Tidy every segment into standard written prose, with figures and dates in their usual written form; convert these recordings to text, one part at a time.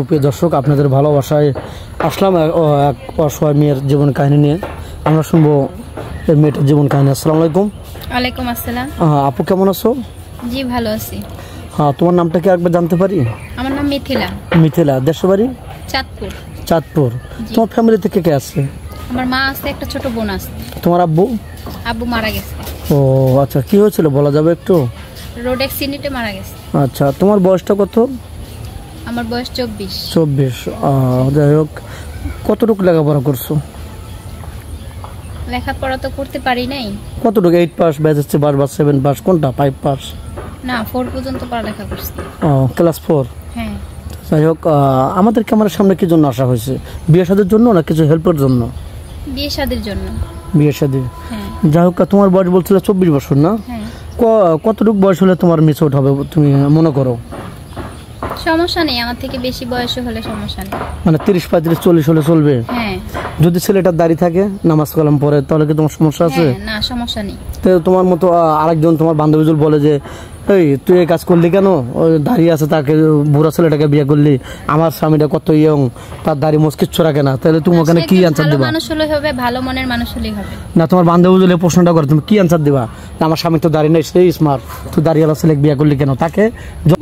প্রিয় দর্শক, আপনাদের ভালোবাসায় আসলাম এক অসহায় মেয়ের জীবন কাহিনী নিয়ে। আমরা শুনবো এই মেয়েটার জীবন কাহিনী। আসসালামু আলাইকুম। ওয়ালাইকুম আসসালাম। আপু কেমন আছো? জি ভালো আছি। হ্যাঁ, তোমার নামটা কি একবার জানতে পারি? আমার নাম মিথিলা। মিথিলা, দেশের বাড়ি? চাঁদপুর। চাঁদপুর। তোমার ফ্যামিলি থেকে কে আছে? আমার মা আছে, একটা ছোট বোন আছে। তোমার আব্বু? আব্বু মারা গেছে। ও আচ্ছা, কি হয়েছিল বলা যাবে একটু? রোড অ্যাক্সিডেন্টে মারা গেছে। আচ্ছা, তোমার বয়সটা কত? আমার বয়স 24। 24। যাই হোক, কতটুকু লেখাপড়া করছো? লেখাপড়া তো করতে পারি নাই। কতটুকু? 8 পাস, ব্যাচেসি পাস বা 7 পাস, কোনটা? 5 পাস? না, 4 পর্যন্ত পড়ালেখা করছি। ক্লাস 4। হ্যাঁ। যাই হোক, আমাদের ক্যামেরার সামনে কি জন্য আসা হয়েছে? বিয়ে শাদীর জন্য না কিছু হেল্পের জন্য? বিয়ে শাদীর জন্য। বিয়ে শাদী। হ্যাঁ। যাই হোক, তোমার বয়স বলছিল 24 বছর না? হ্যাঁ। কতটুকু বয়স হলে তোমার মিসআউট হবে তুমি মনে করো? সমস্যা নেই, আমার থেকে বেশি বয়স হলে সমস্যা নেই। মানে 30, 35, 40 হলে চলবে? হ্যাঁ। যদি ছেলেটার দাড়ি থাকে, নামাজ কালাম পড়ে, তাহলে কি তোমার সমস্যা আছে? না, সমস্যা নেই। তো তোমার মতো আরেকজন তোমার বান্ধবী বলে যে, এই তুই এই কাজ করলি কেন? ওই দাঁড়িয়ে আছে, তাকে বুড়া ছেলেটাকে বিয়ে করলি, আমার স্বামীটা কত ইয়ং, তার দাড়ি মোজ কিচ্ছু রাখে না, তাহলে তুমি ওখানে কি আনসার দিবা? মানুষ হলে হবে, ভালো মনের মানুষ হলেই হবে। না, তোমার বান্ধবী যদি প্রশ্নটা করে, তুমি কি আনসার দিবা? আমার স্বামী তো দাঁড়িয়ে নেই, সেই স্মার্ট, তুই দাঁড়িয়েলা ছেলে বিয়ে করলি কেন? তাকে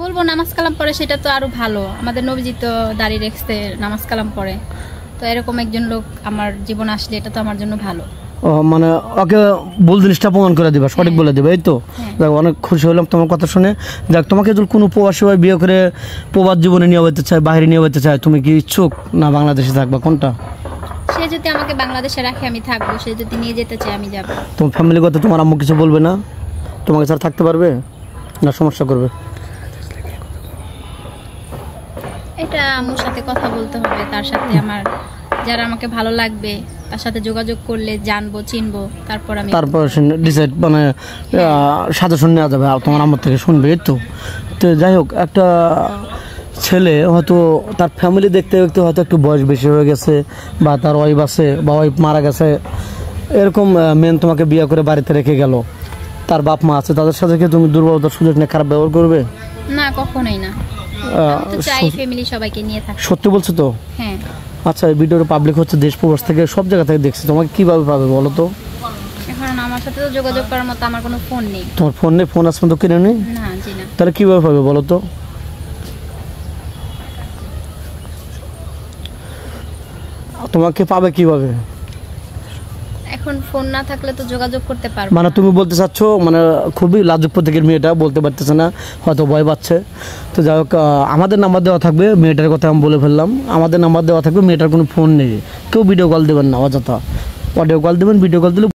বলবো নামাজ কালাম পড়ে, সেটা তো আরো ভালো। আমাদের নবীজি তো দাঁড়িয়ে রেখেছে, নামাজ কালাম পড়ে, তো এরকম একজন লোক আমার জীবন আসলে এটা তো আমার জন্য ভালো। মানে ওকে ভুল জিনিসটা প্রমাণ করে দিবা, সঠিক বলে দিবা, এই তো? অনেক খুশি হলাম তোমার কথা শুনে। যাক, তোমাকে যদি কোনো প্রবাসী ভাই বিয়ে করে প্রবাস জীবনে নিয়ে যেতে চায়, বাইরে নিয়ে যেতে চায়, তুমি কি ইচ্ছুক না বাংলাদেশে থাকবা, কোনটা? সে যদি আমাকে বাংলাদেশে রাখে আমি থাকবো, সে যদি নিয়ে যেতে চায় আমি যাব। তোমার ফ্যামিলিগত তোমার আম্মু কিছু বলবে না? তোমাকে স্যার থাকতে পারবে না সমস্যা করবে? এটা আম্মুর সাথে কথা বলতে হবে, তার সাথে আমার যারা আমাকে ভালো লাগবে তার সাথে যোগাযোগ করলে জানবো, চিনবো, তারপর ডিসাইড মানে সাজেশন নেওয়া যাবে, তোমার আম্মুর থেকে শুনবে, এই তো? তো যাই হোক, একটা ছেলে হয়তো তার ফ্যামিলি দেখতে দেখতে হয়তো একটু বয়স বেশি হয়ে গেছে, বা তার ওয়াইফ আছে বা ওয়াইফ মারা গেছে, এরকম মেন তোমাকে বিয়ে করে বাড়িতে রেখে গেল, তার বাপ মা আছে, তাদের সাথে কি তুমি দুর্বলতার সুযোগ নিয়ে খারাপ ব্যবহার করবে? না, কখনোই না। আমি তো চাই ফ্যামিলি সবাইকে নিয়ে থাকতে। সত্যি বলছো তো? হ্যাঁ। আচ্ছা, এই ভিডিওটা পাবলিক হচ্ছে দেশ প্রবাস থেকে, সব জায়গা থেকে দেখছি, তোমাকে কিভাবে পাবে বলো তো? এখন আমার সাথে তো যোগাযোগ করার মতো আমার কোনো ফোন নেই। তোমার ফোন নেই? ফোন আসবে তো কিনে নেই? না, জি না। তাহলে কিভাবে পাবে বলো তো? তোমাকে পাবে কিভাবে? এখন ফোন না থাকলে তো যোগাযোগ করতে পারবো। মানে তুমি বলতে চাচ্ছ মানে খুবই লাজুক প্রতীকের মেয়েটা, বলতে পারতেছে না, হয়তো ভয় পাচ্ছে। তো যাই হোক, আমাদের নাম্বার দেওয়া থাকবে, মেয়েটার কথা আমি বলে ফেললাম, আমাদের নাম্বার দেওয়া থাকবে, মেয়েটার কোনো ফোন নেই, কেউ ভিডিও কল দেবেন না, অযথা অডিও কল দেবেন, ভিডিও কল দিলে